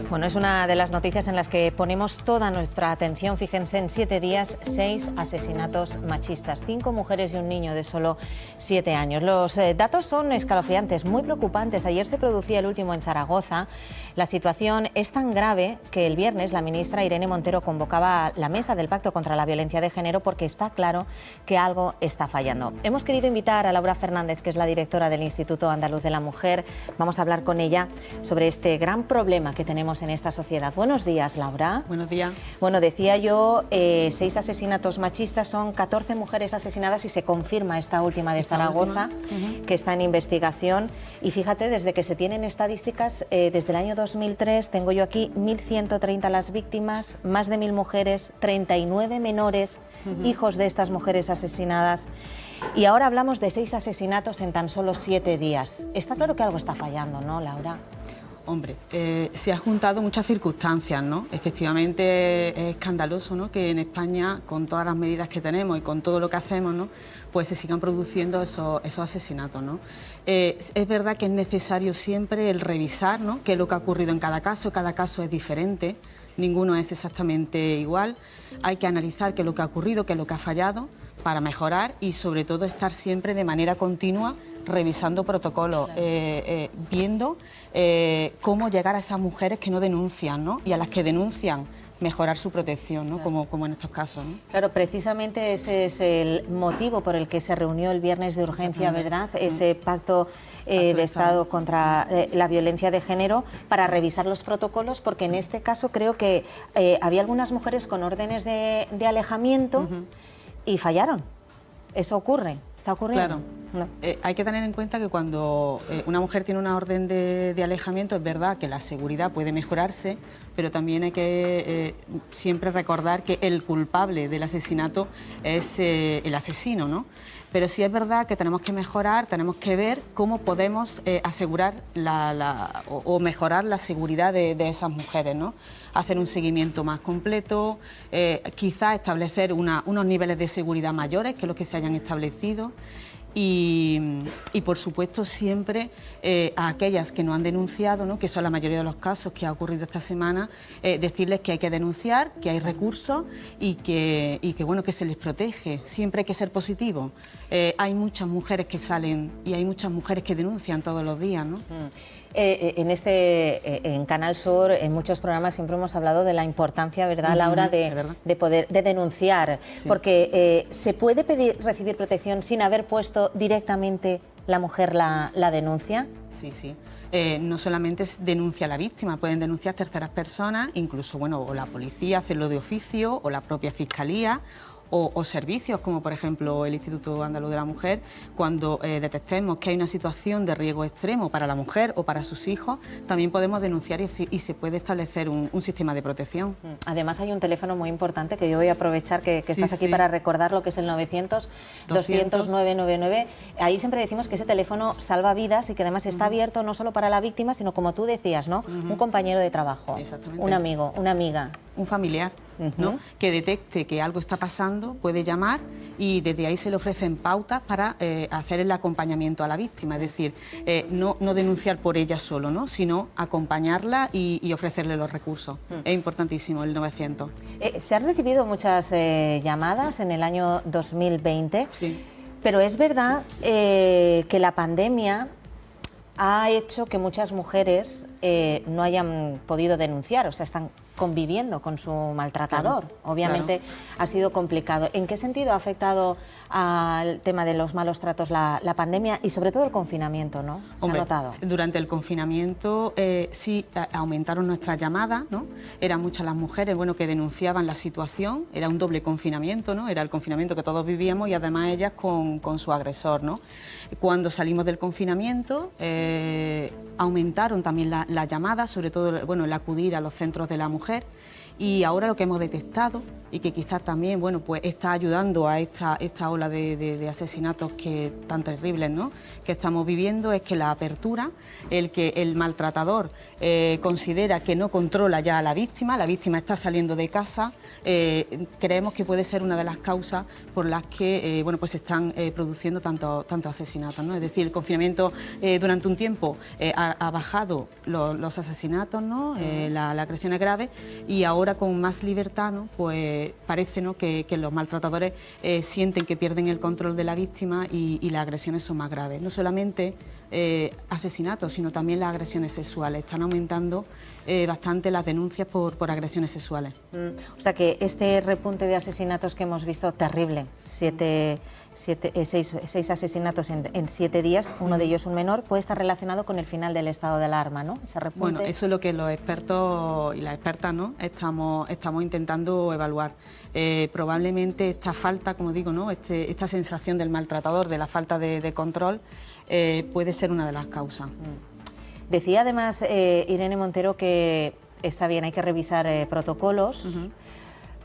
Bueno, es una de las noticias en las que ponemos toda nuestra atención. Fíjense, en 7 días, 6 asesinatos machistas, 5 mujeres y un niño de solo 7 años. Los datos son escalofriantes, muy preocupantes. Ayer se producía el último en Zaragoza. La situación es tan grave que el viernes la ministra Irene Montero convocaba la mesa del Pacto contra la Violencia de Género porque está claro que algo está fallando. Hemos querido invitar a Laura Fernández, que es la directora del Instituto Andaluz de la Mujer. Vamos a hablar con ella sobre este gran problema que tenemos en esta sociedad. Buenos días, Laura. Buenos días. Bueno, decía yo, 6 asesinatos machistas, son 14 mujeres asesinadas y se confirma esta última de Zaragoza, que está en investigación. Y fíjate, desde que se tienen estadísticas, desde el año 2003, tengo yo aquí 1.130 las víctimas, más de 1.000 mujeres, 39 menores, hijos de estas mujeres asesinadas. Y ahora hablamos de 6 asesinatos en tan solo 7 días. Está claro que algo está fallando, ¿no, Laura? Hombre, se han juntado muchas circunstancias, ¿no? Efectivamente es escandaloso, ¿no?, que en España, con todas las medidas que tenemos y con todo lo que hacemos, ¿no?, pues se sigan produciendo esos asesinatos, ¿no? Es verdad que es necesario siempre el revisar, ¿no?, qué es lo que ha ocurrido en cada caso es diferente, ninguno es exactamente igual. Hay que analizar qué es lo que ha ocurrido, qué es lo que ha fallado para mejorar y sobre todo estar siempre de manera continua revisando protocolos, viendo cómo llegar a esas mujeres que no denuncian, ¿no?, y a las que denuncian mejorar su protección, ¿no?, como en estos casos, ¿no? Claro, precisamente ese es el motivo por el que se reunió el viernes de urgencia, ¿verdad? Ese pacto de Estado contra la violencia de género para revisar los protocolos, porque en este caso creo que había algunas mujeres con órdenes de alejamiento y fallaron. Eso ocurre, está ocurriendo. Claro. No. Hay que tener en cuenta que cuando una mujer tiene una orden de alejamiento, es verdad que la seguridad puede mejorarse, pero también hay que siempre recordar que el culpable del asesinato es el asesino, ¿no? Pero sí es verdad que tenemos que mejorar, tenemos que ver cómo podemos asegurar o mejorar la seguridad de esas mujeres, ¿no? Hacer un seguimiento más completo, quizás establecer unos niveles de seguridad mayores que los que se hayan establecido. Y por supuesto siempre a aquellas que no han denunciado, ¿no?, que son la mayoría de los casos que ha ocurrido esta semana, decirles que hay que denunciar, que hay recursos y que bueno, que se les protege. Siempre hay que ser positivo. Hay muchas mujeres que salen y hay muchas mujeres que denuncian todos los días, ¿no? En Canal Sur, en muchos programas siempre hemos hablado de la importancia, ¿verdad, Laura, de poder denunciar, sí. Porque se puede recibir protección sin haber puesto directamente la mujer la denuncia. Sí, sí. No solamente denuncia a la víctima, pueden denunciar terceras personas, incluso, bueno, o la policía, hacerlo de oficio, o la propia fiscalía, o servicios como por ejemplo el Instituto Andaluz de la Mujer. Cuando detectemos que hay una situación de riesgo extremo para la mujer o para sus hijos, también podemos denunciar y se puede establecer un sistema de protección. Además hay un teléfono muy importante que yo voy a aprovechar que estás aquí para recordar, lo que es el 900-200-999. Ahí siempre decimos que ese teléfono salva vidas y que además está abierto no solo para la víctima, sino como tú decías, ¿no? Un compañero de trabajo, un amigo, una amiga, un familiar, ¿no?, que detecte que algo está pasando, puede llamar y desde ahí se le ofrecen pautas para hacer el acompañamiento a la víctima, es decir, no denunciar por ella solo, ¿no?, sino acompañarla y ofrecerle los recursos. Es importantísimo el 900. Se han recibido muchas llamadas en el año 2020, sí. Pero es verdad que la pandemia ha hecho que muchas mujeres no hayan podido denunciar, o sea, están conviviendo con su maltratador. Claro, obviamente ha sido complicado. ¿En qué sentido ha afectado al tema de los malos tratos la pandemia y sobre todo el confinamiento, ¿no? ¿Se ha notado? Durante el confinamiento sí aumentaron nuestras llamadas, ¿no? Eran muchas las mujeres, bueno, que denunciaban la situación, era un doble confinamiento, ¿no? Era el confinamiento que todos vivíamos y además ellas con su agresor, ¿no? Cuando salimos del confinamiento aumentaron también las llamadas, sobre todo, bueno, el acudir a los centros de la mujer. Y ahora lo que hemos detectado y que quizás también, bueno, pues está ayudando a esta ola de asesinatos que tan terribles, ¿no?, que estamos viviendo, es que la apertura, el que el maltratador considera que no controla ya a la víctima está saliendo de casa, creemos que puede ser una de las causas por las que bueno, pues se están produciendo tantos asesinatos, ¿no? Es decir, el confinamiento durante un tiempo ha ha bajado los asesinatos, ¿no? Las agresiones graves, y ahora con más libertad, ¿no? Pues parece, ¿no? que los maltratadores sienten que pierden el control de la víctima y las agresiones son más graves. No solamente asesinatos, sino también las agresiones sexuales. Están aumentando bastante las denuncias por agresiones sexuales. O sea que este repunte de asesinatos que hemos visto, terrible, seis asesinatos en 7 días, uno de ellos un menor, puede estar relacionado con el final del estado de alarma, ¿no? Ese repunte. Bueno, eso es lo que los expertos y las expertas, ¿no? estamos intentando evaluar. Probablemente esta falta, como digo, ¿no? Esta sensación del maltratador, de la falta de control, puede ser una de las causas. Decía además Irene Montero que está bien, hay que revisar protocolos,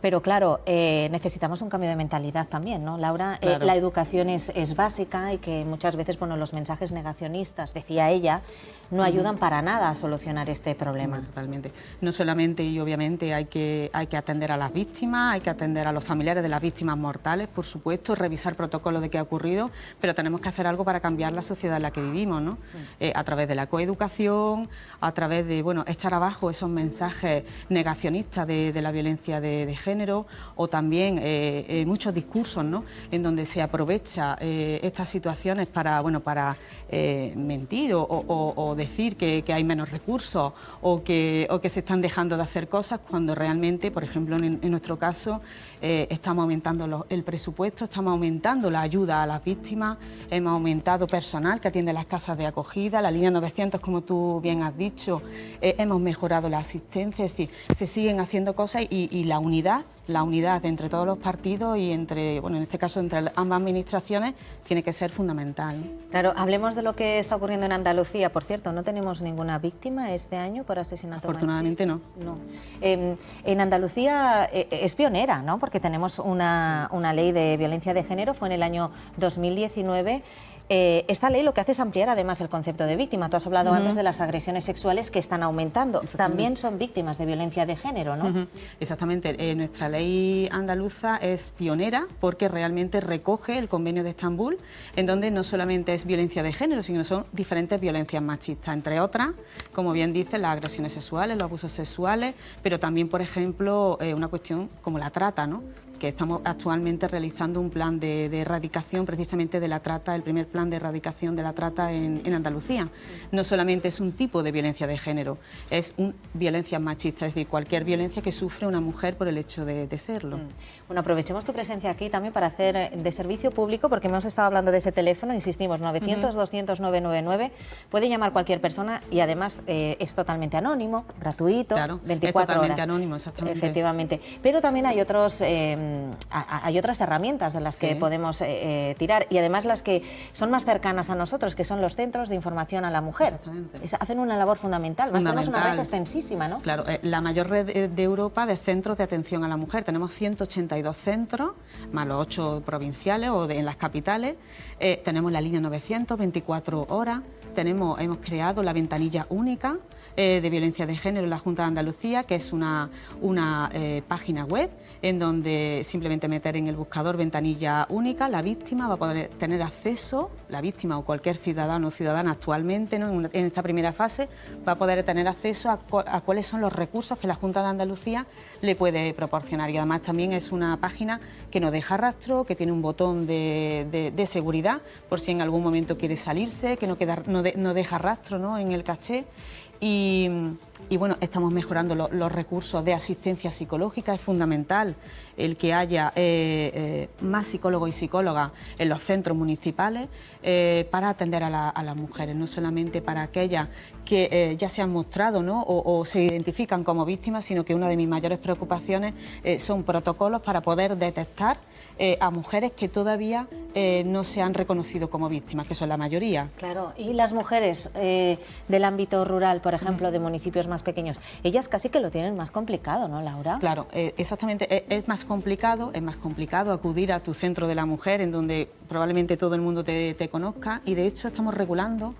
pero claro, necesitamos un cambio de mentalidad también, ¿no, Laura? Claro. La educación es básica y que muchas veces, bueno, los mensajes negacionistas, decía ella, no ayudan para nada a solucionar este problema. No, totalmente. No solamente y obviamente hay que atender a las víctimas, hay que atender a los familiares de las víctimas mortales, por supuesto, revisar protocolos de qué ha ocurrido, pero tenemos que hacer algo para cambiar la sociedad en la que vivimos, ¿no? A través de la coeducación, a través de, bueno, echar abajo esos mensajes negacionistas de la violencia de género, o también muchos discursos, ¿no? En donde se aprovecha estas situaciones para, bueno, para mentir o decir que hay menos recursos o que se están dejando de hacer cosas, cuando realmente, por ejemplo, en nuestro caso, estamos aumentando el presupuesto, estamos aumentando la ayuda a las víctimas, hemos aumentado personal que atiende las casas de acogida, la línea 900, como tú bien has dicho, hemos mejorado la asistencia, es decir, se siguen haciendo cosas y la unidad entre todos los partidos y entre, bueno, en este caso entre ambas administraciones, tiene que ser fundamental. Claro, hablemos de lo que está ocurriendo en Andalucía. Por cierto, no tenemos ninguna víctima este año por asesinato Afortunadamente machista. no. En Andalucía es pionera, ¿no? Porque tenemos una ley de violencia de género, fue en el año 2019. Esta ley lo que hace es ampliar además el concepto de víctima. Tú has hablado antes de las agresiones sexuales que están aumentando. También son víctimas de violencia de género, ¿no? Exactamente. Nuestra ley andaluza es pionera porque realmente recoge el Convenio de Estambul, en donde no solamente es violencia de género, sino son diferentes violencias machistas, entre otras, como bien dice, las agresiones sexuales, los abusos sexuales, pero también, por ejemplo, una cuestión como la trata, ¿no? Que estamos actualmente realizando un plan de erradicación precisamente de la trata, el primer plan de erradicación de la trata en Andalucía. No solamente es un tipo de violencia de género, es violencia machista, es decir, cualquier violencia que sufre una mujer por el hecho de serlo. Bueno, aprovechemos tu presencia aquí también para hacer de servicio público, porque hemos estado hablando de ese teléfono, insistimos, 900-200-999, puede llamar cualquier persona y además es totalmente anónimo, gratuito, claro, 24 es totalmente horas. Anónimo, exactamente. Efectivamente, pero también hay hay otras herramientas de las que podemos tirar, y además las que son más cercanas a nosotros, que son los centros de información a la mujer. Exactamente. Hacen una labor fundamental. Tenemos una red extensísima, ¿no? Claro, la mayor red de Europa de centros de atención a la mujer. Tenemos 182 centros, más los 8 provinciales o en las capitales. Tenemos la línea 900, 24 horas. Hemos creado la ventanilla única de violencia de género en la Junta de Andalucía, que es una página web en donde simplemente meter en el buscador ventanilla única, la víctima va a poder tener acceso, la víctima o cualquier ciudadano o ciudadana actualmente, ¿no? en esta primera fase, va a poder tener acceso a cuáles son los recursos que la Junta de Andalucía le puede proporcionar. Y además también es una página que no deja rastro, que tiene un botón de seguridad por si en algún momento quiere salirse, que no deja rastro, ¿no? en el caché. Y bueno, estamos mejorando los recursos de asistencia psicológica. Es fundamental el que haya más psicólogos y psicólogas en los centros municipales para atender a las mujeres, no solamente para aquellas que ya se han mostrado, ¿no? o se identifican como víctimas, sino que una de mis mayores preocupaciones son protocolos para poder detectar a mujeres que todavía no se han reconocido como víctimas, que son la mayoría. Claro, y las mujeres del ámbito rural, por ejemplo, de municipios más pequeños, ellas casi que lo tienen más complicado, ¿no, Laura? Claro, exactamente, es más complicado acudir a tu centro de la mujer, en donde probablemente todo el mundo te conozca, y de hecho estamos regulando,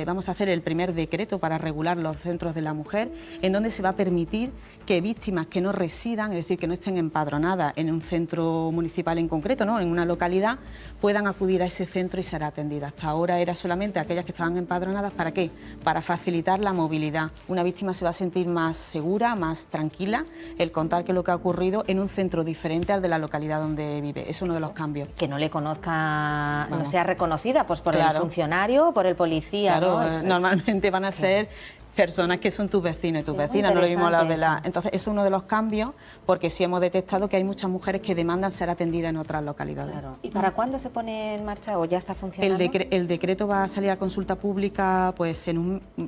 vamos a hacer el primer decreto para regular los centros de la mujer, en donde se va a permitir que víctimas que no residan, es decir, que no estén empadronadas en un centro municipal en concreto, ¿no?, en una localidad, puedan acudir a ese centro y ser atendidas. Hasta ahora era solamente aquellas que estaban empadronadas. ¿Para qué? Para facilitar la movilidad. Una víctima se va a sentir más segura, más tranquila, el contar que lo que ha ocurrido en un centro diferente al de la localidad donde vive. Es uno de los cambios. Que no le conozca, no sea reconocida pues por Claro. el funcionario, por el policía. Claro, ¿no? normalmente van a ser personas que son tus vecinos y tus vecinas, no lo mismo las de la... Entonces, eso es uno de los cambios, porque sí hemos detectado que hay muchas mujeres que demandan ser atendidas en otras localidades. Claro. ¿Y para cuándo se pone en marcha o ya está funcionando? El decreto va a salir a consulta pública pues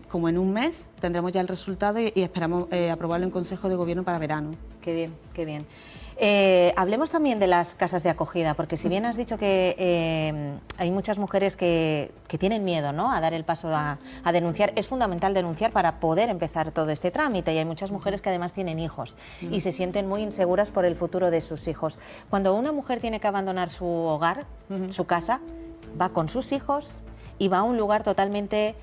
como en un mes, tendremos ya el resultado y esperamos aprobarlo en Consejo de Gobierno para verano. Qué bien, qué bien. Hablemos también de las casas de acogida, porque si bien has dicho que hay muchas mujeres que tienen miedo, ¿no?, a dar el paso a denunciar, es fundamental denunciar para poder empezar todo este trámite, y hay muchas mujeres que además tienen hijos y se sienten muy inseguras por el futuro de sus hijos. Cuando una mujer tiene que abandonar su hogar, su casa, va con sus hijos y va a un lugar totalmente...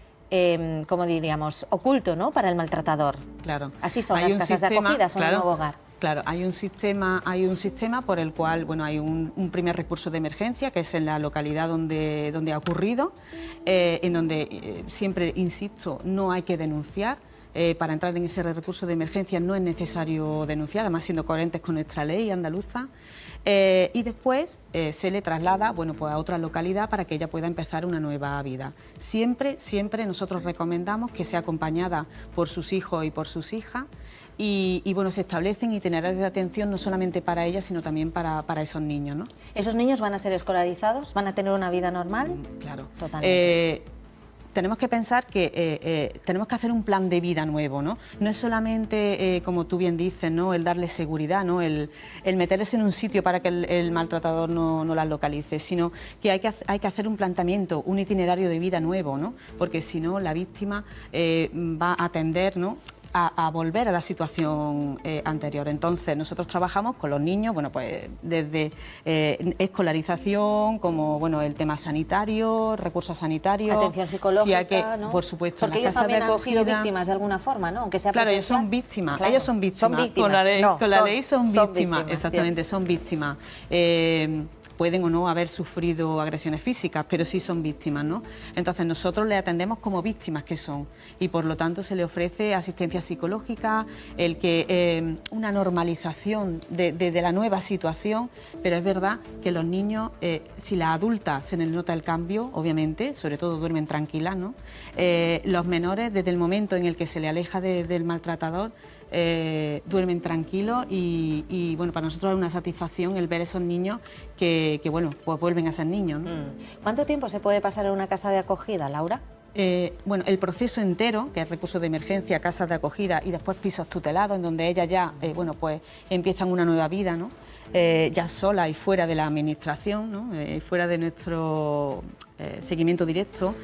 como diríamos, oculto, ¿no?, para el maltratador. Claro. Así son las casas de acogida, son un nuevo hogar. Claro, hay un sistema por el cual, bueno, hay un primer recurso de emergencia, que es en la localidad donde ha ocurrido, en donde siempre insisto, no hay que denunciar. Para entrar en ese recurso de emergencia no es necesario denunciar, además siendo coherentes con nuestra ley andaluza. Y después se le traslada, bueno, pues a otra localidad para que ella pueda empezar una nueva vida. Siempre nosotros recomendamos que sea acompañada por sus hijos y por sus hijas. Y bueno, se establecen itinerarios de atención no solamente para ellas, sino también para esos niños, ¿no? ¿Esos niños van a ser escolarizados? ¿Van a tener una vida normal? Claro. Totalmente. Tenemos que pensar que tenemos que hacer un plan de vida nuevo, ¿no? No es solamente, como tú bien dices, ¿no?, el darles seguridad, ¿no?, el meterles en un sitio para que el maltratador no las localice, sino que hay que hacer un planteamiento, un itinerario de vida nuevo, ¿no? Porque si no, la víctima va a tender, ¿no?, a volver a la situación anterior. Entonces, nosotros trabajamos con los niños, bueno, pues desde escolarización, como, bueno, el tema sanitario, recursos sanitarios... Atención psicológica, ¿no? Por supuesto. Porque ellos también han sido víctimas de alguna forma, ¿no? Aunque sea claro, ellos son víctimas, claro. Ellos son víctimas. Con la ley son víctimas, exactamente, bien. Son víctimas. Pueden o no haber sufrido agresiones físicas, pero sí son víctimas, ¿no? Entonces nosotros les atendemos como víctimas que son, y por lo tanto se les ofrece asistencia psicológica, una normalización de la nueva situación, pero es verdad que los niños, si las adultas se les nota el cambio, obviamente, sobre todo duermen tranquilas, ¿no? Los menores, desde el momento en el que se le aleja del maltratador, duermen tranquilos y bueno, para nosotros es una satisfacción el ver esos niños que bueno, pues vuelven a ser niños, ¿no? ¿Cuánto tiempo se puede pasar en una casa de acogida, Laura? Bueno, el proceso entero, que es recurso de emergencia, casas de acogida y después pisos tutelados, en donde ellas ya, bueno, pues empiezan una nueva vida, ¿no? Ya sola y fuera de la administración, ¿no? Fuera de nuestro seguimiento directo,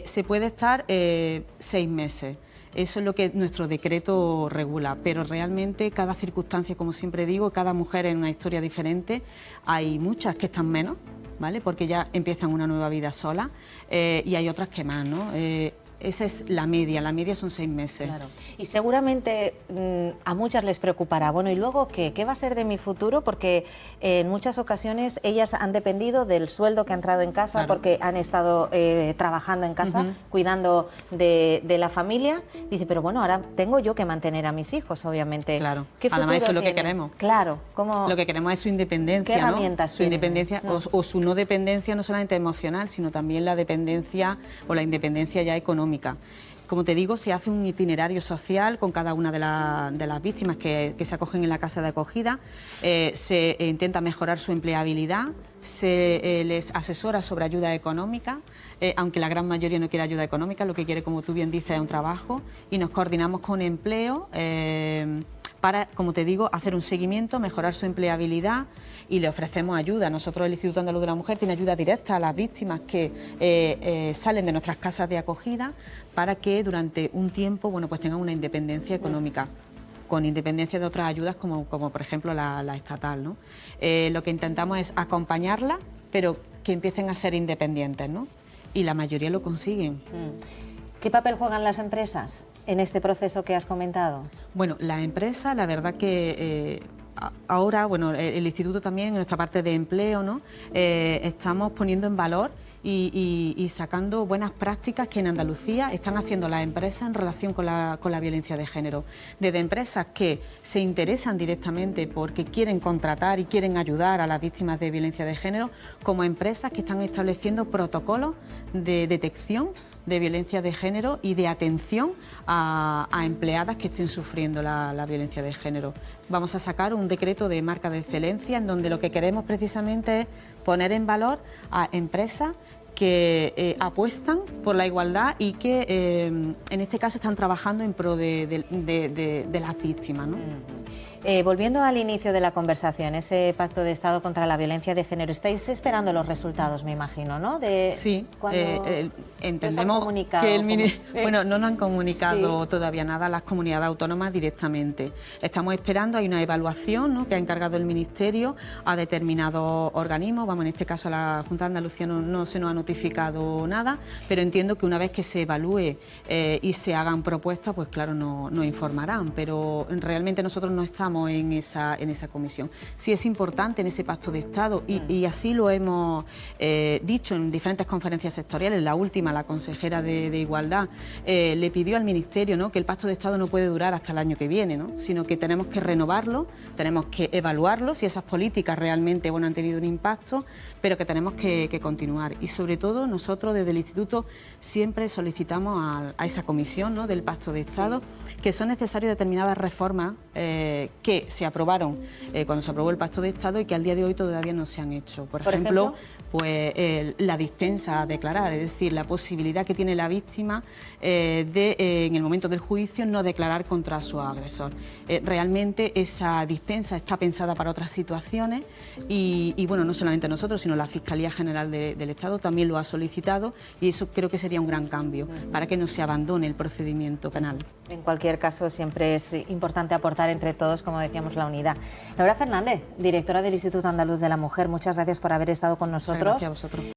se puede estar 6 meses. Eso es lo que nuestro decreto regula, pero realmente cada circunstancia, como siempre digo, cada mujer es una historia diferente. Hay muchas que están menos, ¿vale?, porque ya empiezan una nueva vida sola, y hay otras que más, ¿no? Esa es la media son 6 meses. Claro. Y seguramente a muchas les preocupará, bueno, ¿y luego qué? ¿Qué va a ser de mi futuro? Porque en muchas ocasiones ellas han dependido del sueldo que ha entrado en casa, claro, porque han estado trabajando en casa, cuidando de la familia. Dice, pero bueno, ahora tengo yo que mantener a mis hijos, obviamente. Claro, ¿Qué futuro además eso es lo que tienen? queremos. Claro. ¿Cómo? Lo que queremos es su independencia, ¿Qué herramientas Su independencia o su no dependencia, no solamente emocional, sino también la dependencia o la independencia ya económica. Como te digo, se hace un itinerario social con cada una de las víctimas que se acogen en la casa de acogida, se intenta mejorar su empleabilidad, se les asesora sobre ayuda económica, aunque la gran mayoría no quiere ayuda económica, lo que quiere, como tú bien dices, es un trabajo, y nos coordinamos con empleo para, como te digo, hacer un seguimiento, mejorar su empleabilidad, y le ofrecemos ayuda. Nosotros, el Instituto Andaluz de la Mujer, tiene ayuda directa a las víctimas que salen de nuestras casas de acogida para que durante un tiempo, bueno, pues tengan una independencia económica, con independencia de otras ayudas como por ejemplo la estatal, ¿no? Lo que intentamos es acompañarla, pero que empiecen a ser independientes, ¿no? Y la mayoría lo consiguen. ¿Qué papel juegan las empresas en este proceso que has comentado? Bueno, la empresa, la verdad que ahora, bueno, el Instituto también, en nuestra parte de empleo, ¿no? Estamos poniendo en valor y sacando buenas prácticas que en Andalucía están haciendo las empresas en relación con la violencia de género. Desde empresas que se interesan directamente porque quieren contratar y quieren ayudar a las víctimas de violencia de género, como empresas que están estableciendo protocolos de detección de violencia de género y de atención a empleadas que estén sufriendo la violencia de género. Vamos a sacar un decreto de marca de excelencia en donde lo que queremos precisamente es poner en valor a empresas que apuestan por la igualdad y que en este caso están trabajando en pro de las víctimas, ¿no? Volviendo al inicio de la conversación, ese pacto de Estado contra la violencia de género, estáis esperando los resultados, me imagino, ¿no? Sí, entendemos que bueno, no nos han comunicado todavía nada a las comunidades autónomas directamente. Estamos esperando, hay una evaluación, ¿no?, que ha encargado el Ministerio a determinados organismos. Vamos, en este caso a la Junta de Andalucía no se nos ha notificado nada, pero entiendo que una vez que se evalúe y se hagan propuestas, pues claro, nos informarán, pero realmente nosotros no estamos en esa comisión. Sí es importante en ese pacto de Estado y así lo hemos dicho en diferentes conferencias sectoriales. La última, la consejera de Igualdad le pidió al Ministerio, ¿no?, que el pacto de Estado no puede durar hasta el año que viene, ¿no?, sino que tenemos que renovarlo, tenemos que evaluarlo, si esas políticas realmente han tenido un impacto, pero que tenemos que continuar. Y sobre todo nosotros desde el Instituto siempre solicitamos a esa comisión, ¿no?, del pacto de Estado, que son necesarias determinadas reformas que se aprobaron cuando se aprobó el pacto de Estado y que al día de hoy todavía no se han hecho. Por ejemplo, pues la dispensa a declarar, es decir, la posibilidad que tiene la víctima en el momento del juicio no declarar contra su agresor. Realmente esa dispensa está pensada para otras situaciones y bueno, no solamente nosotros, sino la Fiscalía General del Estado también lo ha solicitado y eso creo que sería un gran cambio para que no se abandone el procedimiento penal. En cualquier caso, siempre es importante aportar entre todos, como decíamos, la unidad. Laura Fernández, directora del Instituto Andaluz de la Mujer, muchas gracias por haber estado con nosotros. Muchas gracias a vosotros.